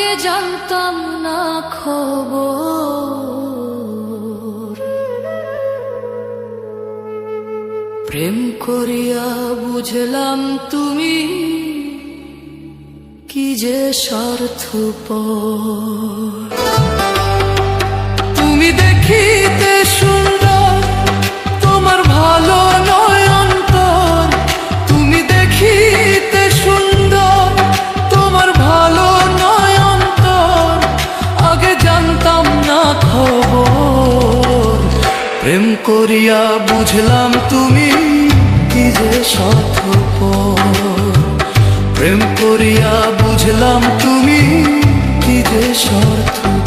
আগে জানতাম না খবর, প্রেম করিয়া বুঝলাম তুমি কি যে স্বার্থপর। তুমি দেখিতে সুন্দর, তোমার ভালো নয় অন্তর। তুমি দেখিতে সুন্দর, তোমার ভালো নয় অন্তর। আগে জানতাম না খবর, প্রেম করিয়া বুঝলাম তুমি কি যে স্বার্থপর। প্রেম করিয়া বুঝলাম তুমি কি যে স্বার্থপর।